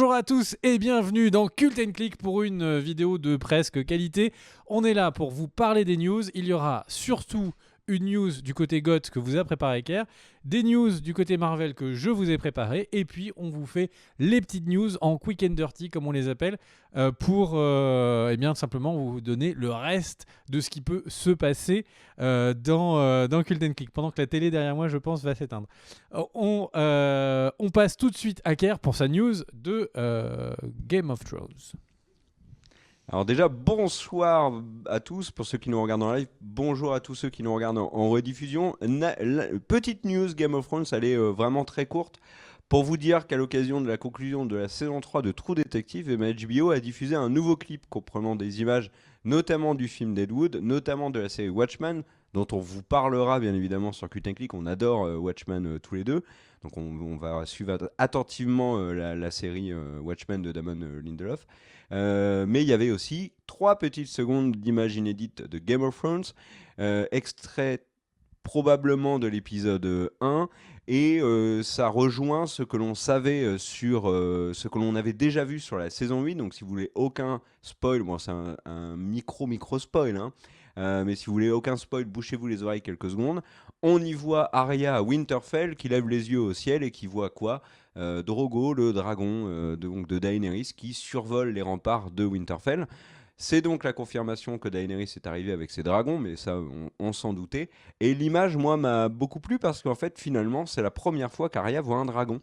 Bonjour à tous et bienvenue dans Cult & Click pour une vidéo de presque qualité. On est là pour vous parler des news. Il y aura surtout une news du côté GOT que vous a préparé Kerr, des news du côté Marvel que je vous ai préparé, et puis on vous fait les petites news en quick and dirty comme on les appelle pour eh bien simplement vous donner le reste de ce qui peut se passer dans Cult & Click pendant que la télé derrière moi je pense va s'éteindre. On passe tout de suite à Kerr pour sa news de Game of Thrones. Alors déjà, bonsoir à tous pour ceux qui nous regardent en live, bonjour à tous ceux qui nous regardent en rediffusion. Petite news Game of Thrones, elle est vraiment très courte. Pour vous dire qu'à l'occasion de la conclusion de la saison 3 de True Detective, HBO a diffusé un nouveau clip comprenant des images notamment du film Deadwood, notamment de la série Watchmen, dont on vous parlera bien évidemment sur Cult & Click. On adore Watchmen tous les deux. Donc on va suivre attentivement la série Watchmen de Damon Lindelof. Mais il y avait aussi 3 petites secondes d'images inédites de Game of Thrones, extrait probablement de l'épisode 1, et ça rejoint ce que l'on savait sur ce que l'on avait déjà vu sur la saison 8. Donc si vous voulez aucun spoil, bon c'est un micro spoil, hein. Mais si vous voulez aucun spoil, bouchez-vous les oreilles quelques secondes. On y voit Arya à Winterfell qui lève les yeux au ciel et qui voit quoi ? Drogo, le dragon de Daenerys, qui survole les remparts de Winterfell. C'est donc la confirmation que Daenerys est arrivée avec ses dragons, mais ça, on s'en doutait. Et l'image, moi, m'a beaucoup plu parce qu'en fait, finalement, c'est la première fois qu'Arya voit un dragon.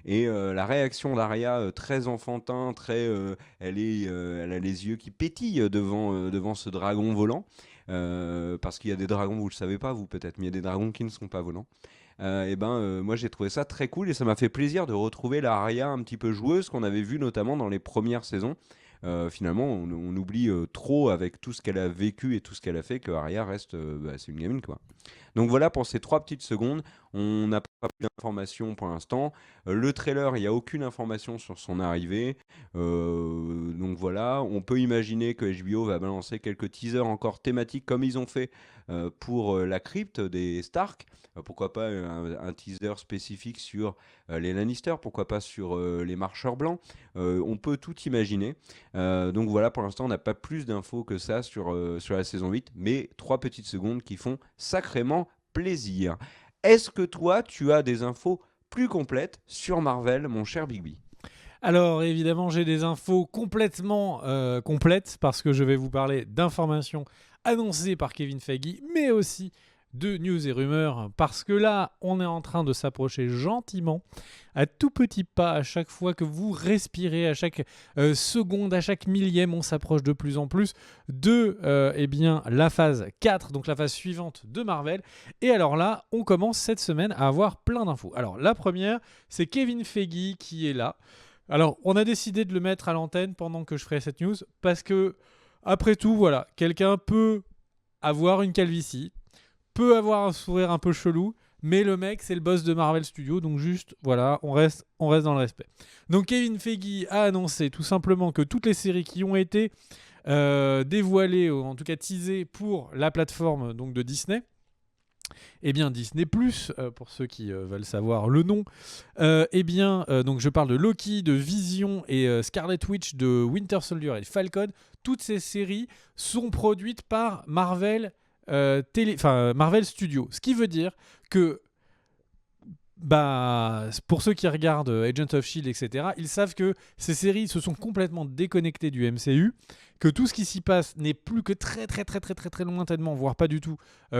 Et la réaction d'Arya, très enfantin, elle a les yeux qui pétillent devant ce dragon volant. Parce qu'il y a des dragons, vous le savez pas, vous peut-être, mais il y a des dragons qui ne sont pas volants. Moi j'ai trouvé ça très cool et ça m'a fait plaisir de retrouver la Arya un petit peu joueuse qu'on avait vu notamment dans les premières saisons. Finalement on oublie trop avec tout ce qu'elle a vécu et tout ce qu'elle a fait que Arya reste c'est une gamine quoi. Donc voilà pour ces 3 petites secondes. On n'a pas plus d'informations pour l'instant. Le trailer, il n'y a aucune information sur son arrivée. Donc voilà, on peut imaginer que HBO va balancer quelques teasers encore thématiques comme ils ont fait pour la crypte des Stark. Pourquoi pas un teaser spécifique sur les Lannister, pourquoi pas sur les marcheurs blancs. On peut tout imaginer. Donc voilà, pour l'instant, on n'a pas plus d'infos que ça sur la saison 8, mais 3 petites secondes qui font sacrément plaisir. Est-ce que toi, tu as des infos plus complètes sur Marvel, mon cher Bigby ? Alors évidemment j'ai des infos complètement complètes parce que je vais vous parler d'informations annoncées par Kevin Feige, mais aussi de news et rumeurs, parce que là on est en train de s'approcher gentiment, à tout petits pas, à chaque fois que vous respirez, à chaque seconde, à chaque millième, on s'approche de plus en plus de la phase 4, donc la phase suivante de Marvel. Et alors là, on commence cette semaine à avoir plein d'infos. Alors la première, c'est Kevin Feige qui est là. Alors, on a décidé de le mettre à l'antenne pendant que je ferai cette news parce que, après tout, voilà, quelqu'un peut avoir une calvitie, peut avoir un sourire un peu chelou, mais le mec, c'est le boss de Marvel Studios, donc juste, voilà, on reste dans le respect. Donc, Kevin Feige a annoncé tout simplement que toutes les séries qui ont été dévoilées, ou en tout cas teasées pour la plateforme donc, de Disney, eh bien Disney+, pour ceux qui veulent savoir le nom, donc je parle de Loki, de Vision et Scarlet Witch, de Winter Soldier et Falcon. Toutes ces séries sont produites par Marvel Studios. Ce qui veut dire que pour ceux qui regardent Agents of S.H.I.E.L.D., etc., ils savent que ces séries se sont complètement déconnectées du MCU, que tout ce qui s'y passe n'est plus que très très très très très très lointainement, voire pas du tout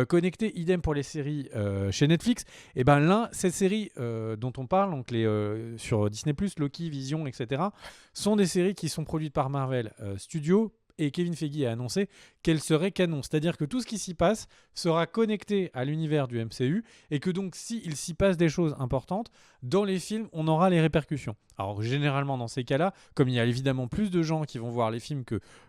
connecté. Idem pour les séries chez Netflix. Et ben là, cette série dont on parle, donc sur Disney+, Loki, Vision, etc., sont des séries qui sont produites par Marvel Studios. Et Kevin Feige a annoncé qu'elle serait canon. C'est-à-dire que tout ce qui s'y passe sera connecté à l'univers du MCU et que donc s'il s'y passe des choses importantes, dans les films, on aura les répercussions. Alors généralement dans ces cas-là, comme il y a évidemment plus de gens qui vont voir les films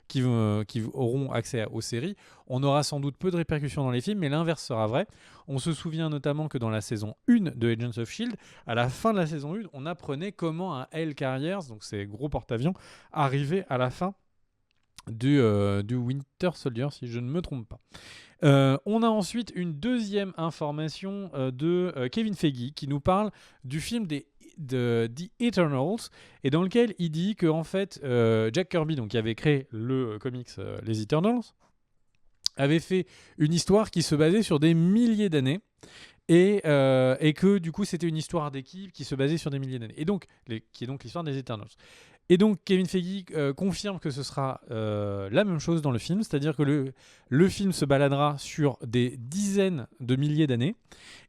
qui auront accès aux séries, on aura sans doute peu de répercussions dans les films, mais l'inverse sera vrai. On se souvient notamment que dans la saison 1 de Agents of S.H.I.E.L.D., à la fin de la saison 1, on apprenait comment un Hell Carriers, donc ces gros porte-avions, arrivait à la fin du Winter Soldier, si je ne me trompe pas. On a ensuite une deuxième information de Kevin Feige qui nous parle du film The Eternals, et dans lequel il dit que en fait, Jack Kirby, donc, qui avait créé le comics Les Eternals, avait fait une histoire qui se basait sur des milliers d'années. Et que du coup c'était une histoire d'équipe qui se basait sur des milliers d'années. Et donc, qui est donc l'histoire des Eternals. Et donc Kevin Feige confirme que ce sera la même chose dans le film, c'est-à-dire que le film se baladera sur des dizaines de milliers d'années.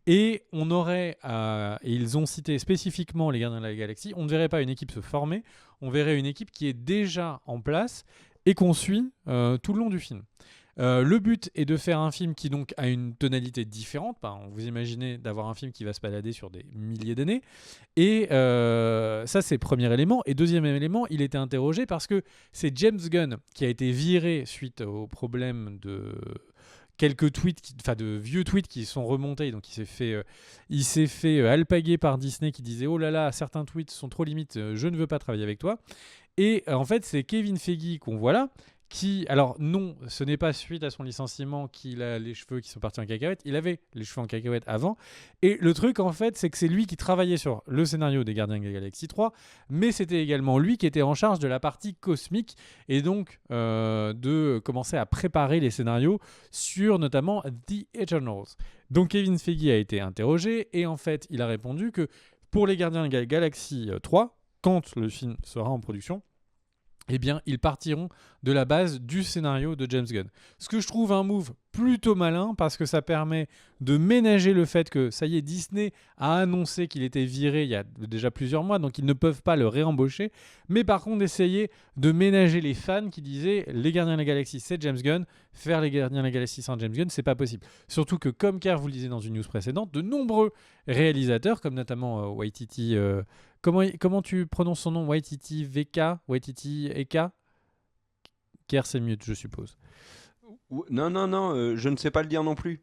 Et on aurait, et ils ont cité spécifiquement les Gardiens de la Galaxie, on ne verrait pas une équipe se former, on verrait une équipe qui est déjà en place et qu'on suit tout le long du film. Le but est de faire un film qui donc a une tonalité différente. Vous imaginez d'avoir un film qui va se balader sur des milliers d'années. Et ça, c'est le premier élément. Et deuxième élément, il était interrogé parce que c'est James Gunn qui a été viré suite au problème de quelques tweets, de vieux tweets qui sont remontés. Donc il s'est fait alpaguer par Disney qui disait « Oh là là, certains tweets sont trop limites, je ne veux pas travailler avec toi ». Et en fait, c'est Kevin Feige qu'on voit là, qui, alors non, ce n'est pas suite à son licenciement qu'il a les cheveux qui sont partis en cacahuète, il avait les cheveux en cacahuète avant, et le truc en fait c'est que c'est lui qui travaillait sur le scénario des Gardiens de la Galaxie 3, mais c'était également lui qui était en charge de la partie cosmique, et donc de commencer à préparer les scénarios sur notamment The Eternals. Donc Kevin Feige a été interrogé, et en fait il a répondu que pour les Gardiens de la Galaxie 3, quand le film sera en production, eh bien, ils partiront de la base du scénario de James Gunn. Ce que je trouve un move plutôt malin parce que ça permet de ménager le fait que, ça y est, Disney a annoncé qu'il était viré il y a déjà plusieurs mois, donc ils ne peuvent pas le réembaucher. Mais par contre, d'essayer de ménager les fans qui disaient les Gardiens de la Galaxie, c'est James Gunn. Faire les Gardiens de la Galaxie sans James Gunn, c'est pas possible. Surtout que, comme Kerr vous le disait dans une news précédente, de nombreux réalisateurs, comme notamment Waititi... Comment tu prononces son nom? Waititi VK? Waititi Eka? Kerr, c'est mieux, je suppose. Non, je ne sais pas le dire non plus.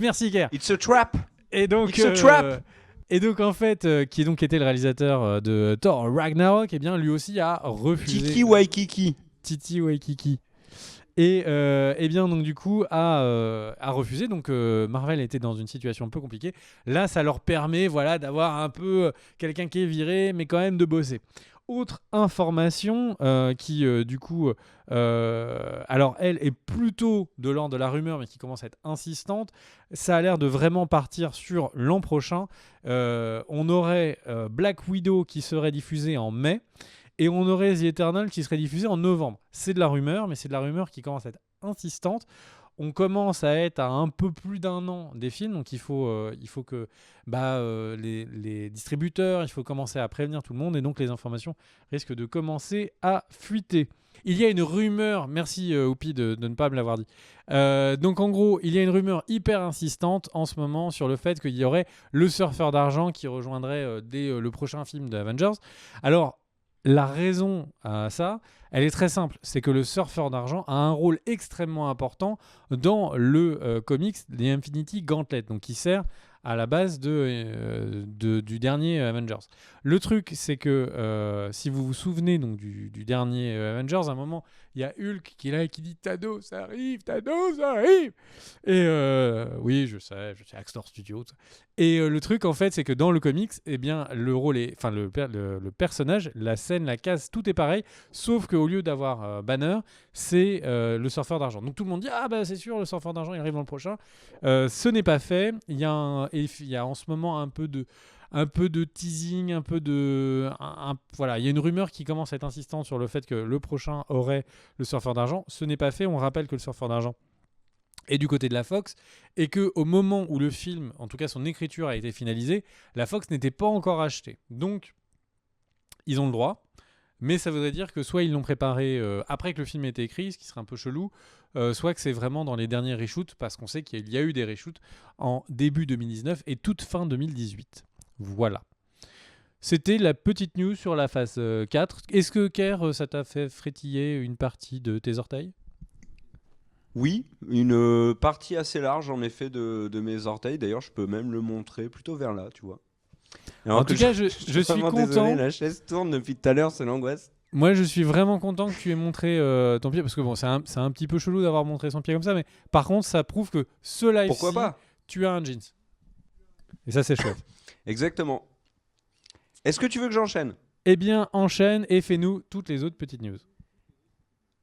Merci, Kerr. It's a trap. Et donc, It's a trap. Et donc, en fait, qui donc était le réalisateur de Thor Ragnarok, eh bien, lui aussi a refusé. Titi Waikiki. Titi Waikiki. Et bien donc du coup a refusé. Donc Marvel était dans une situation un peu compliquée. Là, ça leur permet d'avoir un peu quelqu'un qui est viré, mais quand même de bosser. Autre information qui du coup, alors elle est plutôt de l'ordre de la rumeur, mais qui commence à être insistante. Ça a l'air de vraiment partir sur l'an prochain. On aurait Black Widow qui serait diffusée en mai. Et on aurait The Eternal qui serait diffusé en novembre. C'est de la rumeur, mais c'est de la rumeur qui commence à être insistante. On commence à être à un peu plus d'un an des films, donc il faut que les distributeurs, il faut commencer à prévenir tout le monde, et donc les informations risquent de commencer à fuiter. Il y a une rumeur, merci Oupi de ne pas me l'avoir dit. Donc en gros, il y a une rumeur hyper insistante en ce moment sur le fait qu'il y aurait le surfeur d'argent qui rejoindrait dès le prochain film de Avengers. Alors, la raison à ça, elle est très simple. C'est que le surfeur d'argent a un rôle extrêmement important dans le comics The Infinity Gauntlet, donc qui sert à la base du dernier Avengers. Le truc, c'est que si vous vous souvenez donc, du dernier Avengers, à un moment, il y a Hulk qui est là et qui dit « Thanos arrive, Thanos arrive !» Et oui, je sais, Axtor Studio. Et le truc, en fait, c'est que dans le comics, eh bien, le rôle est... Enfin, le personnage, la scène, la case, tout est pareil, sauf qu'au lieu d'avoir Banner, c'est le surfeur d'argent. Donc tout le monde dit « Ah bah c'est sûr, le surfeur d'argent, il arrive dans le prochain. » Ce n'est pas fait. Il y a en ce moment un peu de teasing, voilà, il y a une rumeur qui commence à être insistante sur le fait que le prochain aurait le surfeur d'argent. Ce n'est pas fait. On rappelle que le surfeur d'argent est du côté de la Fox et qu'au moment où le film, en tout cas son écriture a été finalisée, la Fox n'était pas encore achetée. Donc, ils ont le droit. Mais ça voudrait dire que soit ils l'ont préparé après que le film ait été écrit, ce qui serait un peu chelou, soit que c'est vraiment dans les derniers reshoots, parce qu'on sait qu'il y a eu des reshoots en début 2019 et toute fin 2018. Voilà. C'était la petite news sur la phase 4. Est-ce que, Kerr, ça t'a fait frétiller une partie de tes orteils ? Oui, une partie assez large en effet de mes orteils. D'ailleurs, je peux même le montrer plutôt vers là, tu vois. En tout cas, je suis content. Désolé, la chaise tourne depuis tout à l'heure, c'est l'angoisse. Moi, je suis vraiment content que tu aies montré ton pied, parce que bon, c'est un petit peu chelou d'avoir montré son pied comme ça, mais par contre, ça prouve que ce live-ci, tu as un jeans. Et ça, c'est chouette. Exactement. Est-ce que tu veux que j'enchaîne? Eh bien, enchaîne et fais-nous toutes les autres petites news.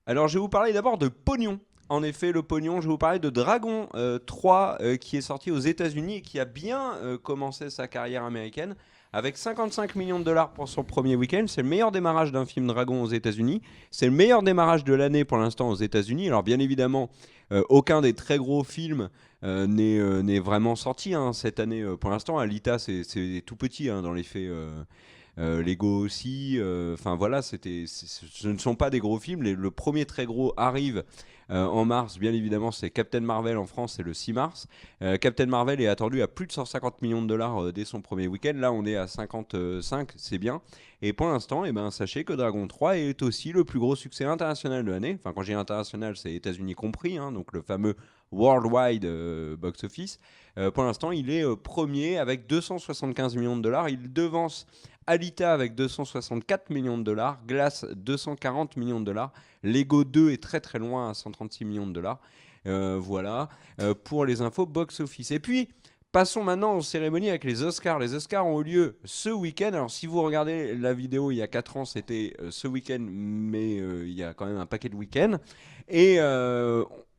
Alors, je vais vous parler d'abord de pognon. En effet, le pognon, je vais vous parler de Dragon 3 qui est sorti aux États-Unis et qui a bien commencé sa carrière américaine avec 55 millions de dollars pour son premier week-end. C'est le meilleur démarrage d'un film Dragon aux États-Unis. C'est le meilleur démarrage de l'année pour l'instant aux États-Unis. Alors, bien évidemment, aucun des très gros films n'est vraiment sorti cette année pour l'instant. Alita, c'est tout petit dans les faits. Lego aussi, enfin voilà, ce ne sont pas des gros films. Le premier très gros arrive en mars, bien évidemment, c'est Captain Marvel en France, c'est le 6 mars. Captain Marvel est attendu à plus de 150 millions de dollars dès son premier week-end. Là, on est à 55, c'est bien. Et pour l'instant, sachez que Dragon 3 est aussi le plus gros succès international de l'année. Enfin, quand j'ai international, c'est États-Unis compris, donc le fameux Worldwide Box Office. Pour l'instant, il est premier avec 275 millions de dollars. Il devance Alita avec 264 millions de dollars, Glass 240 millions de dollars, Lego 2 est très très loin à 136 millions de dollars. Voilà pour les infos box-office. Et puis, passons maintenant aux cérémonies avec les Oscars. Les Oscars ont eu lieu ce week-end. Alors, si vous regardez la vidéo il y a 4 ans, c'était ce week-end, mais il y a quand même un paquet de week-ends. Et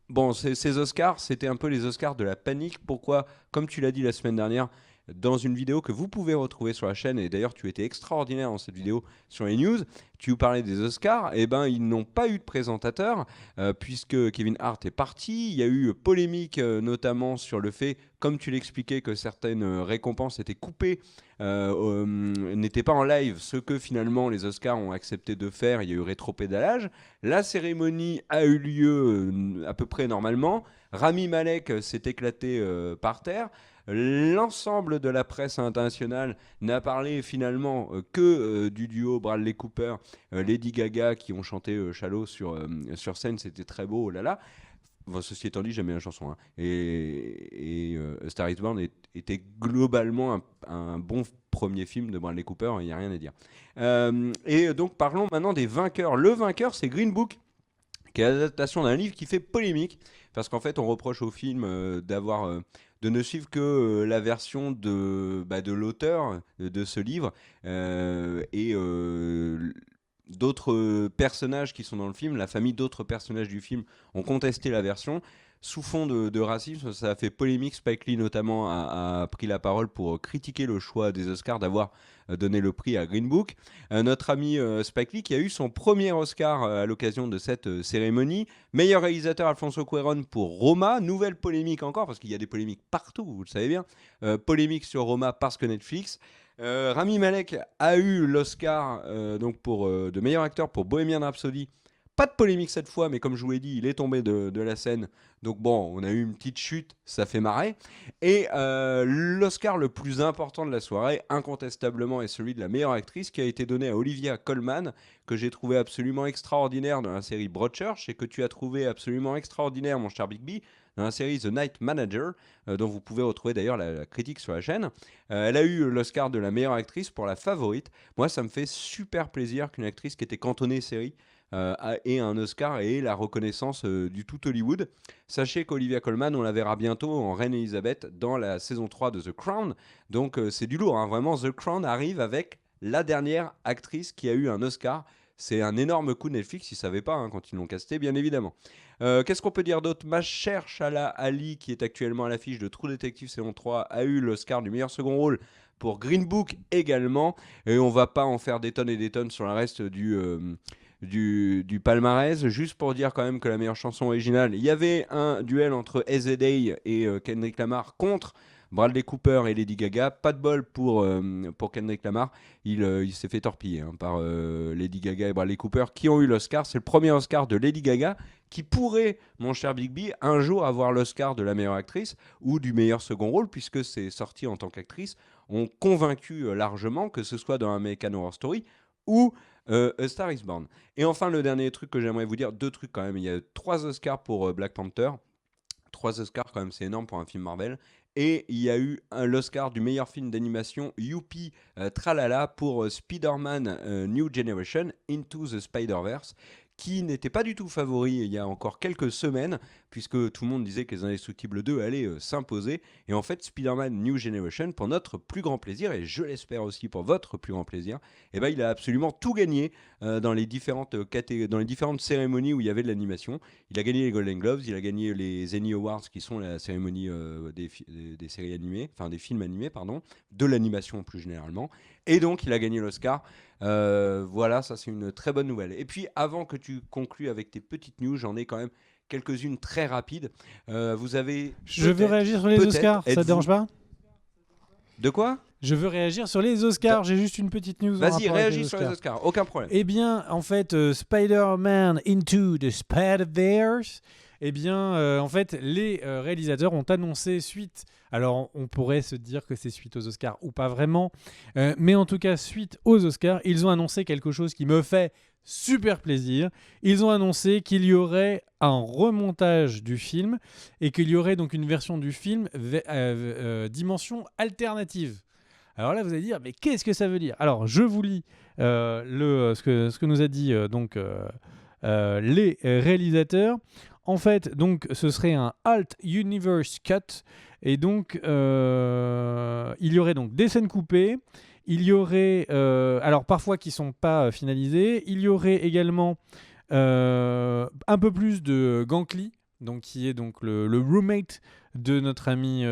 bon, ces Oscars, c'était un peu les Oscars de la panique. Pourquoi? Comme tu l'as dit la semaine dernière, dans une vidéo que vous pouvez retrouver sur la chaîne, et d'ailleurs tu étais extraordinaire dans cette vidéo sur les news, tu parlais des Oscars, et ils n'ont pas eu de présentateur, puisque Kevin Hart est parti. Il y a eu polémique notamment sur le fait, comme tu l'expliquais, que certaines récompenses étaient coupées, n'étaient pas en live, ce que finalement les Oscars ont accepté de faire. Il y a eu rétropédalage. La cérémonie a eu lieu à peu près normalement. Rami Malek s'est éclaté par terre. L'ensemble de la presse internationale n'a parlé finalement que du duo Bradley Cooper, Lady Gaga qui ont chanté Shallow sur scène, c'était très beau, oh là là. Bon, ceci étant dit, j'aime bien la chanson. Et Star is Born était globalement un bon premier film de Bradley Cooper, il n'y a rien à dire. Et donc parlons maintenant des vainqueurs. Le vainqueur, c'est Green Book, qui est l'adaptation d'un livre qui fait polémique, parce qu'en fait on reproche au film de ne suivre que la version de l'auteur de ce livre, et d'autres personnages qui sont dans le film, la famille d'autres personnages du film ont contesté la version. Sous fond de racisme, ça a fait polémique. Spike Lee notamment a pris la parole pour critiquer le choix des Oscars d'avoir donné le prix à Green Book. Notre ami Spike Lee qui a eu son premier Oscar à l'occasion de cette cérémonie. Meilleur réalisateur Alfonso Cuarón pour Roma. Nouvelle polémique encore, parce qu'il y a des polémiques partout, vous le savez bien. Polémique sur Roma parce que Netflix. Rami Malek a eu l'Oscar de meilleur acteur pour Bohemian Rhapsody. Pas de polémique cette fois, mais comme je vous l'ai dit, il est tombé de la scène. Donc bon, on a eu une petite chute, ça fait marrer. Et l'Oscar le plus important de la soirée, incontestablement, est celui de la meilleure actrice, qui a été donné à Olivia Colman, que j'ai trouvé absolument extraordinaire dans la série Broadchurch, et que tu as trouvé absolument extraordinaire, mon cher Bigby, dans la série The Night Manager, dont vous pouvez retrouver d'ailleurs la critique sur la chaîne. Elle a eu l'Oscar de la meilleure actrice pour La Favorite. Moi, ça me fait super plaisir qu'une actrice qui était cantonnée série ait un Oscar et ait la reconnaissance du tout Hollywood. Sachez qu'Olivia Colman, on la verra bientôt en Reine Elisabeth dans la saison 3 de The Crown. Donc c'est du lourd, vraiment. The Crown arrive avec la dernière actrice qui a eu un Oscar. C'est un énorme coup de Netflix, ils ne savaient pas quand ils l'ont casté, bien évidemment. Qu'est-ce qu'on peut dire d'autre? Ma chère Shala Ali, qui est actuellement à l'affiche de True Detective saison 3, a eu l'Oscar du meilleur second rôle pour Green Book également. Et on va pas en faire des tonnes et des tonnes sur le reste du palmarès. Juste pour dire quand même que la meilleure chanson originale, il y avait un duel entre SZA et Kendrick Lamar contre Bradley Cooper et Lady Gaga. Pas de bol pour Kendrick Lamar. Il s'est fait torpiller par Lady Gaga et Bradley Cooper qui ont eu l'Oscar. C'est le premier Oscar de Lady Gaga qui pourrait, mon cher Bigby, un jour avoir l'Oscar de la meilleure actrice ou du meilleur second rôle, puisque c'est sorti en tant qu'actrice, ont convaincu largement, que ce soit dans American Horror Story ou A Star is Born. Et enfin, le dernier truc que j'aimerais vous dire, 2 trucs quand même. Il y a 3 Oscars pour Black Panther. 3 Oscars quand même, c'est énorme pour un film Marvel. Et il y a eu l'Oscar du meilleur film d'animation, Youpi Tralala, pour Spider-Man New Generation Into the Spider-Verse, qui n'était pas du tout favori il y a encore quelques semaines, puisque tout le monde disait que Les Indestructibles 2 allaient s'imposer. Et en fait, Spider-Man New Generation, pour notre plus grand plaisir, et je l'espère aussi pour votre plus grand plaisir, eh ben, il a absolument tout gagné dans les différentes cérémonies où il y avait de l'animation. Il a gagné les Golden Globes, il a gagné les Emmy Awards, qui sont la cérémonie des séries animées, enfin des films animés, pardon, de l'animation plus généralement. Et donc, il a gagné l'Oscar. Voilà, ça c'est une très bonne nouvelle. Et puis, avant que tu conclues avec tes petites news, j'en ai quand même quelques-unes très rapides. Vous avez. Je veux réagir sur les Oscars, ça te dérange pas? De quoi? Je veux réagir sur les Oscars, j'ai juste une petite news. Vas-y, réagis sur les Oscars, aucun problème. Eh bien, en fait, Spider-Man Into the Spider-Verse, eh bien, en fait, les réalisateurs ont annoncé suite. Alors, on pourrait se dire que c'est suite aux Oscars ou pas vraiment, mais en tout cas, suite aux Oscars, ils ont annoncé quelque chose qui me fait super plaisir. Ils ont annoncé qu'il y aurait un remontage du film et qu'il y aurait donc une version du film dimension alternative. Alors là, vous allez dire, mais qu'est-ce que ça veut dire? Alors, je vous lis ce que nous a dit les réalisateurs. En fait, donc, ce serait un Alt Universe Cut. Et donc, il y aurait donc des scènes coupées. Il y aurait, alors parfois qui ne sont pas finalisées. Il y aurait également un peu plus de Gank Lee, donc, qui est donc le roommate de notre ami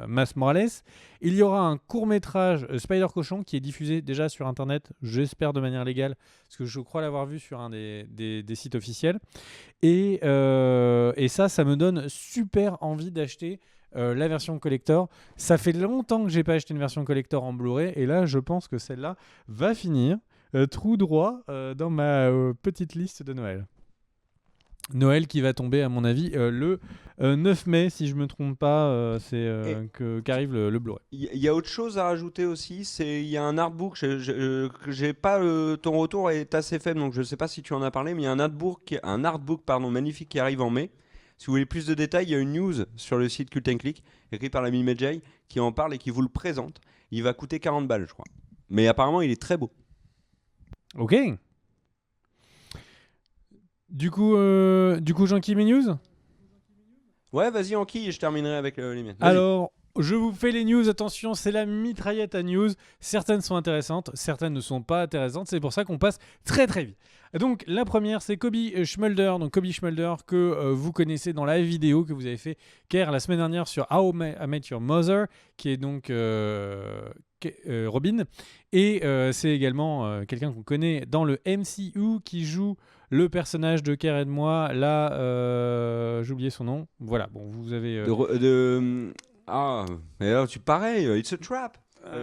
Miles Morales. Il y aura un court-métrage Spider-Cochon qui est diffusé déjà sur Internet, j'espère de manière légale, parce que je crois l'avoir vu sur un des sites officiels. Et ça me donne super envie d'acheter la version collector. Ça fait longtemps que j'ai pas acheté une version collector en Blu-ray, et là, je pense que celle-là va finir tout droit dans ma petite liste de Noël. Noël qui va tomber, à mon avis, le 9 mai, si je ne me trompe pas, qu'arrive le Blu-ray. Il y a autre chose à rajouter aussi, il y a un artbook, j'ai pas ton retour est assez faible, donc je ne sais pas si tu en as parlé, mais il y a un artbook magnifique qui arrive en mai. Si vous voulez plus de détails, il y a une news sur le site Cult & Click, écrit par l'ami Medjay, qui en parle et qui vous le présente. Il va coûter 40 balles, je crois. Mais apparemment, il est très beau. Ok. Du coup, Jean-Qui, mes news ? Ouais, vas-y, Anki, et je terminerai avec les miennes. Alors, je vous fais les news. Attention, c'est la mitraillette à news. Certaines sont intéressantes, certaines ne sont pas intéressantes. C'est pour ça qu'on passe très très vite. Donc, la première, c'est Cobie Schmulder. Donc, Cobie Schmulder, que vous connaissez dans la vidéo que vous avez fait la semaine dernière sur How I Met Your Mother, qui est donc Robin. Et c'est également quelqu'un qu'on connaît dans le MCU qui joue le personnage de Care de moi. Là, j'ai oublié son nom. Voilà, bon, vous avez... mais alors pareil, It's a Trap.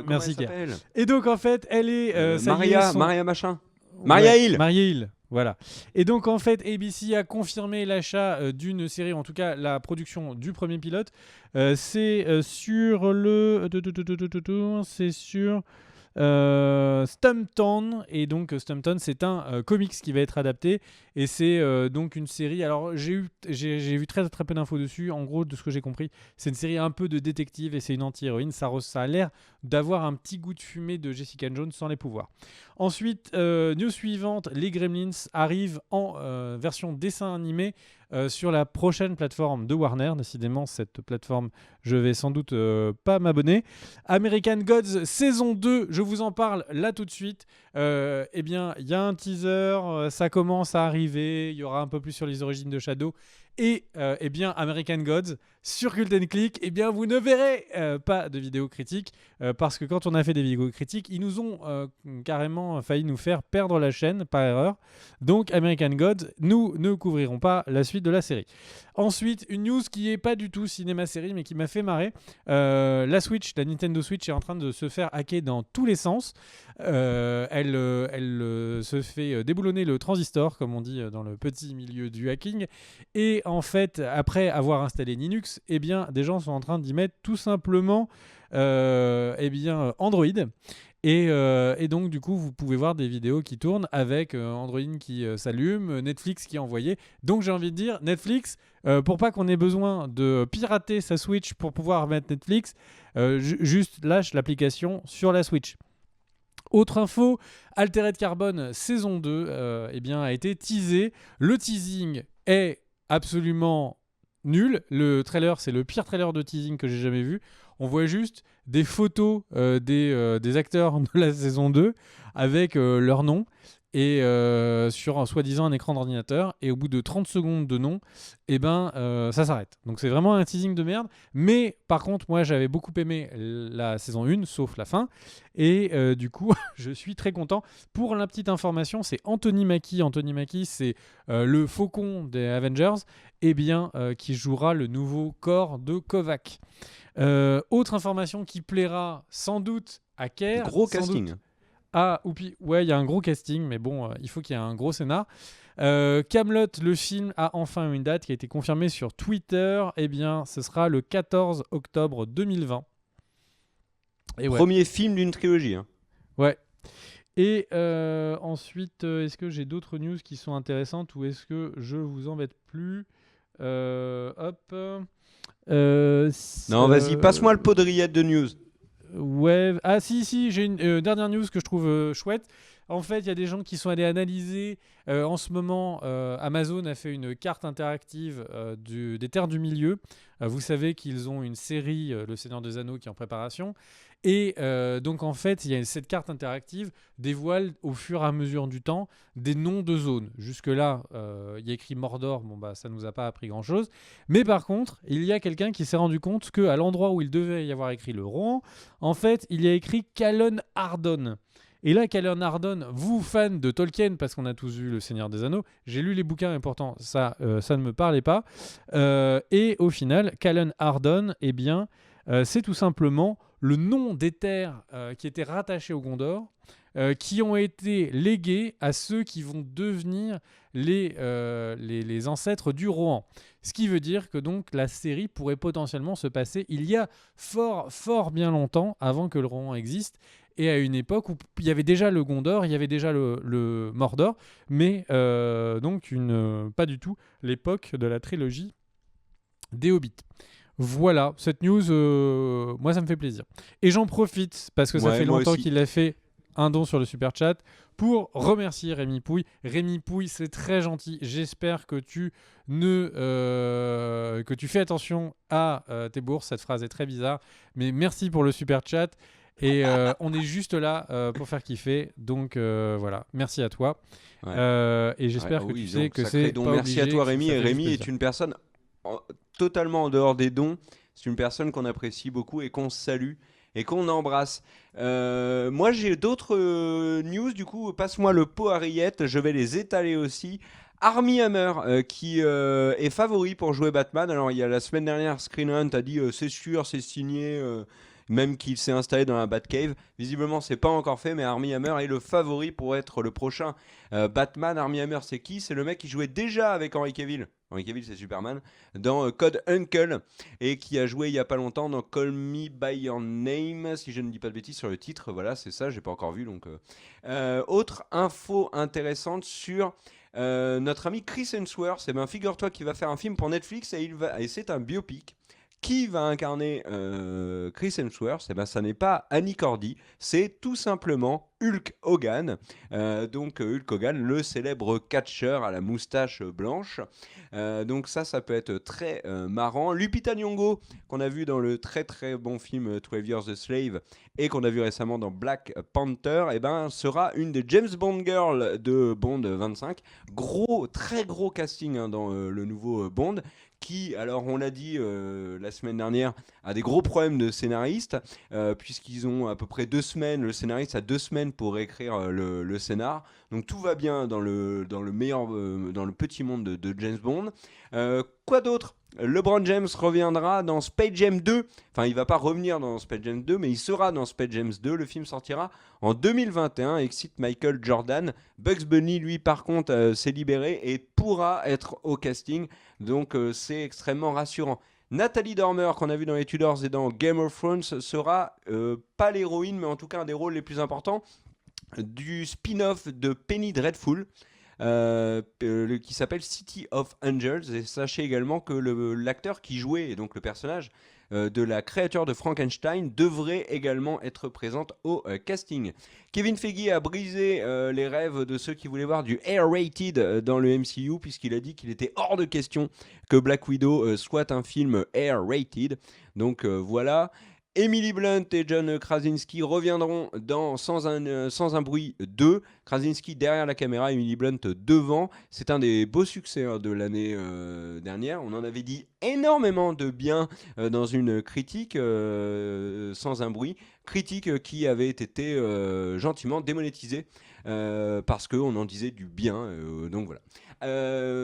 Merci, Care. Et donc, en fait, elle est... Maria machin. Maria Hill. Maria Hill, voilà. Et donc, en fait, ABC a confirmé l'achat d'une série, en tout cas la production du premier pilote. C'est sur le... C'est sur... Stumptown. Et donc Stumptown, c'est un comics qui va être adapté, et c'est donc une série. Alors j'ai vu très très peu d'infos dessus. En gros, de ce que j'ai compris, c'est une série un peu de détective et c'est une anti-héroïne. Ça a l'air d'avoir un petit goût de fumée de Jessica Jones sans les pouvoirs. Ensuite, news suivante, les Gremlins arrivent en version dessin animé sur la prochaine plateforme de Warner. Décidément, cette plateforme, je vais sans doute pas m'abonner. American Gods saison 2, je vous en parle là tout de suite. Eh bien, il y a un teaser, ça commence à arriver, il y aura un peu plus sur les origines de Shadow. Et eh bien, American Gods sur Cult & Click, eh bien, vous ne verrez pas de vidéos critiques parce que quand on a fait des vidéos critiques, ils nous ont carrément failli nous faire perdre la chaîne par erreur. Donc, American Gods, nous ne couvrirons pas la suite de la série. Ensuite, une news qui n'est pas du tout cinéma-série mais qui m'a fait marrer. La Nintendo Switch est en train de se faire hacker dans tous les sens. Elle se fait déboulonner le transistor, comme on dit dans le petit milieu du hacking. Et en fait, après avoir installé Linux, eh bien, des gens sont en train d'y mettre tout simplement Android. Et donc, du coup, vous pouvez voir des vidéos qui tournent avec Android qui s'allume, Netflix qui est envoyé. Donc, j'ai envie de dire, Netflix, pour pas qu'on ait besoin de pirater sa Switch pour pouvoir mettre Netflix, juste lâche l'application sur la Switch. Autre info, Altered Carbon saison 2 a été teasé. Le teasing est absolument nul. Le trailer, c'est le pire trailer de teasing que j'ai jamais vu. On voit juste des photos des acteurs de la saison 2 avec leur nom et sur soi-disant un écran d'ordinateur. Et au bout de 30 secondes de nom, ça s'arrête. Donc c'est vraiment un teasing de merde. Mais par contre, moi j'avais beaucoup aimé la saison 1, sauf la fin. Et du coup, je suis très content. Pour la petite information, c'est Anthony Mackie. Anthony Mackie, c'est le faucon des Avengers, qui jouera le nouveau corps de Kovac. Autre information qui plaira sans doute à Kerr. Gros casting. Ouais, il y a un gros casting, mais bon, il faut qu'il y ait un gros scénar. Kaamelott, le film, a enfin une date qui a été confirmée sur Twitter. Ce sera le 14 octobre 2020. Et ouais. Premier film d'une trilogie. Hein. Ouais. Et ensuite, est-ce que j'ai d'autres news qui sont intéressantes ou est-ce que je vous embête plus Non, vas-y, passe-moi le pot de rillettes de news. Ouais. Ah si, j'ai une dernière news que je trouve chouette. En fait, il y a des gens qui sont allés analyser. En ce moment, Amazon a fait une carte interactive des Terres du Milieu. Vous savez qu'ils ont une série, Le Seigneur des Anneaux, qui est en préparation. Et donc, en fait, cette carte interactive dévoile au fur et à mesure du temps des noms de zones. Jusque-là, il y a écrit Mordor. Ça ne nous a pas appris grand-chose. Mais par contre, il y a quelqu'un qui s'est rendu compte qu'à l'endroit où il devait y avoir écrit le Rohan, en fait, il y a écrit Calen Ardon. Et là, Calen Ardon, vous fans de Tolkien, parce qu'on a tous vu Le Seigneur des Anneaux, j'ai lu les bouquins et pourtant ça ne me parlait pas. Et au final, Calen Ardon, c'est tout simplement le nom des terres qui étaient rattachées au Gondor, qui ont été légués à ceux qui vont devenir les ancêtres du Rohan. Ce qui veut dire que donc la série pourrait potentiellement se passer il y a fort, fort bien longtemps avant que le Rohan existe. Et à une époque où il y avait déjà le Gondor, il y avait déjà le Mordor, mais pas du tout l'époque de la trilogie des Hobbits. Voilà, cette news, moi ça me fait plaisir. Et j'en profite, parce que ça fait longtemps qu'il a fait un don sur le Super Chat, pour remercier Rémi Pouille. Rémi Pouille, c'est très gentil. J'espère que tu fais attention à tes bourses. Cette phrase est très bizarre, mais merci pour le Super Chat. Et on est juste là pour faire kiffer. Donc voilà, merci à toi. Ouais. Et j'espère que tu sais que c'est pas merci à toi Rémi. Et Rémi est une personne totalement en dehors des dons. C'est une personne qu'on apprécie beaucoup et qu'on salue et qu'on embrasse. Moi j'ai d'autres news, du coup passe-moi le pot à rillettes, je vais les étaler aussi. Armie Hammer qui est favori pour jouer Batman. Alors il y a la semaine dernière, Screen Hunt a dit c'est sûr, c'est signé, même qu'il s'est installé dans la Batcave. Visiblement c'est pas encore fait, mais Armie Hammer est le favori pour être le prochain Batman. Armie Hammer c'est qui ? C'est le mec qui jouait déjà avec Henry Cavill. Henry Cavill c'est Superman dans Code Uncle et qui a joué il y a pas longtemps dans Call Me By Your Name, si je ne dis pas de bêtises sur le titre. Voilà, c'est ça, j'ai pas encore vu. Donc autre info intéressante sur notre ami Chris Hemsworth. Figure-toi qu'il va faire un film pour Netflix et c'est un biopic. Qui va incarner Chris Hemsworth ? Ça n'est pas Annie Cordy, c'est tout simplement Hulk Hogan. Hulk Hogan, le célèbre catcheur à la moustache blanche. Donc ça peut être très marrant. Lupita Nyong'o, qu'on a vu dans le très très bon film 12 Years a Slave et qu'on a vu récemment dans Black Panther, sera une des James Bond Girls de Bond 25. Très gros casting dans le nouveau Bond. Qui, alors on l'a dit la semaine dernière, a des gros problèmes de scénaristes, puisqu'ils ont à peu près 2 semaines, le scénariste a 2 semaines pour écrire le scénar. Donc tout va bien dans le petit monde de James Bond. Quoi d'autre ? LeBron James reviendra dans Space Jam 2. Enfin, il va pas revenir dans Space Jam 2, mais il sera dans Space Jam 2. Le film sortira en 2021 et cite Michael Jordan. Bugs Bunny, lui, par contre, s'est libéré et pourra être au casting. Donc, c'est extrêmement rassurant. Nathalie Dormer, qu'on a vu dans les Tudors et dans Game of Thrones, sera pas l'héroïne, mais en tout cas un des rôles les plus importants du spin-off de Penny Dreadful. Qui s'appelle City of Angels, et sachez également que l'acteur qui jouait, et donc le personnage, de la créature de Frankenstein devrait également être présente au casting. Kevin Feige a brisé les rêves de ceux qui voulaient voir du R-rated dans le MCU, puisqu'il a dit qu'il était hors de question que Black Widow soit un film R-rated. Donc voilà. Emily Blunt et John Krasinski reviendront dans Sans un bruit 2. Krasinski derrière la caméra, Emily Blunt devant. C'est un des beaux succès de l'année dernière. On en avait dit énormément de bien dans une critique Sans un bruit. Critique qui avait été gentiment démonétisée parce qu'on en disait du bien. Donc voilà.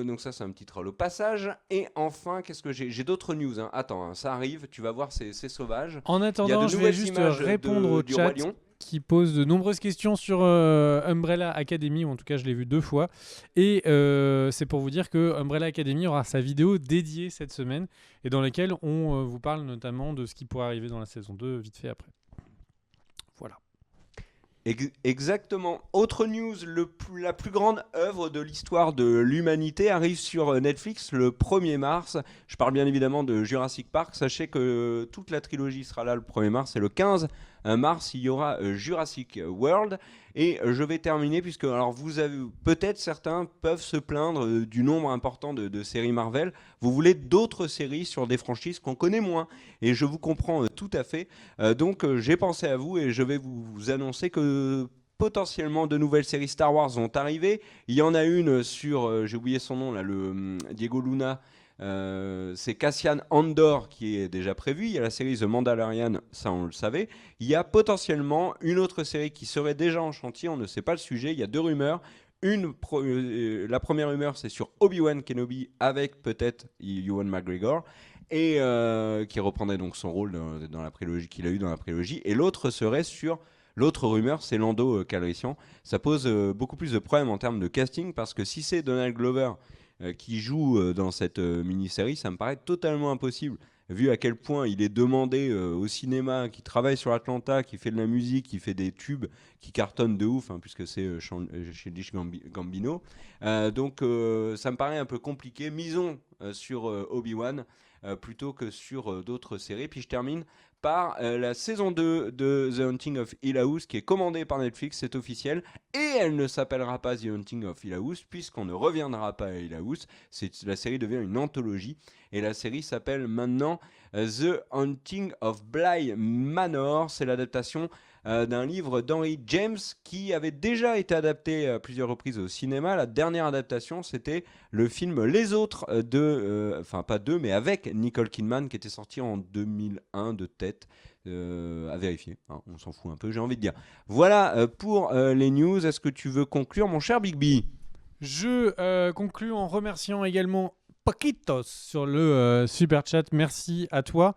Donc ça c'est un petit troll au passage. Et enfin, qu'est-ce que j'ai d'autres news. Attends, ça arrive, tu vas voir, c'est sauvage. En attendant, je vais juste répondre au chat qui pose de nombreuses questions sur Umbrella Academy, ou en tout cas je l'ai vu 2 fois. Et c'est pour vous dire que Umbrella Academy aura sa vidéo dédiée cette semaine et dans laquelle on vous parle notamment de ce qui pourrait arriver dans la saison 2 vite fait après. Voilà. Exactement. Autre news, la plus grande œuvre de l'histoire de l'humanité arrive sur Netflix le 1er mars. Je parle bien évidemment de Jurassic Park. Sachez que toute la trilogie sera là le 1er mars et le 15 mars, il y aura Jurassic World. Et je vais terminer puisque alors vous avez peut-être certains peuvent se plaindre du nombre important de séries Marvel. Vous voulez d'autres séries sur des franchises qu'on connaît moins et je vous comprends tout à fait. Donc j'ai pensé à vous et je vais vous annoncer que potentiellement de nouvelles séries Star Wars vont arriver. Il y en a une sur, j'ai oublié son nom là, le Diego Luna. C'est Cassian Andor qui est déjà prévu. Il y a la série The Mandalorian, ça on le savait. Il y a potentiellement une autre série qui serait déjà en chantier, on ne sait pas le sujet. Il y a 2 rumeurs. La première rumeur, c'est sur Obi-Wan Kenobi avec peut-être Ewan McGregor et qui reprendrait donc son rôle dans la prélogie qu'il a eu dans la prélogie. Et l'autre serait sur l'autre rumeur, c'est Lando Calrissian. Ça pose beaucoup plus de problèmes en termes de casting parce que si c'est Donald Glover qui joue dans cette mini-série, ça me paraît totalement impossible, vu à quel point il est demandé au cinéma, qui travaille sur Atlanta, qui fait de la musique, qui fait des tubes, qui cartonnent de ouf, puisque c'est chez Dish Gambino. Donc ça me paraît un peu compliqué. Misons sur Obi-Wan plutôt que sur d'autres séries. Puis je termine par la saison 2 de The Haunting of Hill House qui est commandée par Netflix, c'est officiel, et elle ne s'appellera pas The Haunting of Hill House puisqu'on ne reviendra pas à Hill House. La série devient une anthologie et la série s'appelle maintenant The Haunting of Bly Manor. C'est l'adaptation d'un livre d'Henry James qui avait déjà été adapté à plusieurs reprises au cinéma. La dernière adaptation, c'était le film Les Autres enfin pas deux, mais avec Nicole Kidman qui était sorti en 2001 de tête. À vérifier, on s'en fout un peu, j'ai envie de dire. Voilà pour les news. Est-ce que tu veux conclure, mon cher Bigby ? Je conclus en remerciant également Paquitos sur le super chat. Merci à toi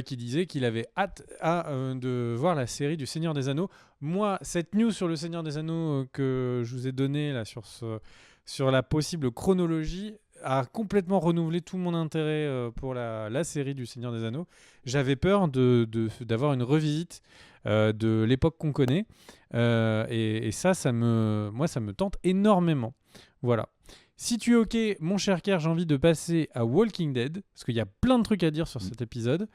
qui disait qu'il avait hâte de voir la série du Seigneur des Anneaux. Moi, cette news sur le Seigneur des Anneaux que je vous ai donnée là, sur la possible chronologie a complètement renouvelé tout mon intérêt pour la série du Seigneur des Anneaux. J'avais peur d'avoir une revisite de l'époque qu'on connaît et ça me tente énormément. Voilà. Si tu es OK, mon cher Kerr, j'ai envie de passer à Walking Dead, parce qu'il y a plein de trucs à dire sur cet épisode.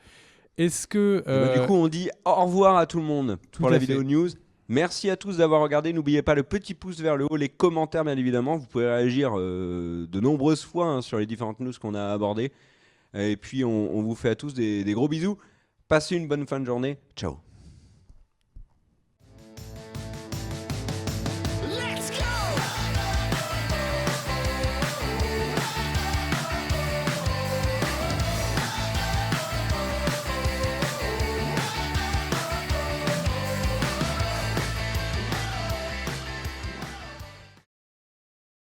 Est-ce que... du coup, on dit au revoir à tout le monde pour la vidéo news. Merci à tous d'avoir regardé. N'oubliez pas le petit pouce vers le haut, les commentaires, bien évidemment. Vous pouvez réagir de nombreuses fois sur les différentes news qu'on a abordées. Et puis, on vous fait à tous des gros bisous. Passez une bonne fin de journée. Ciao.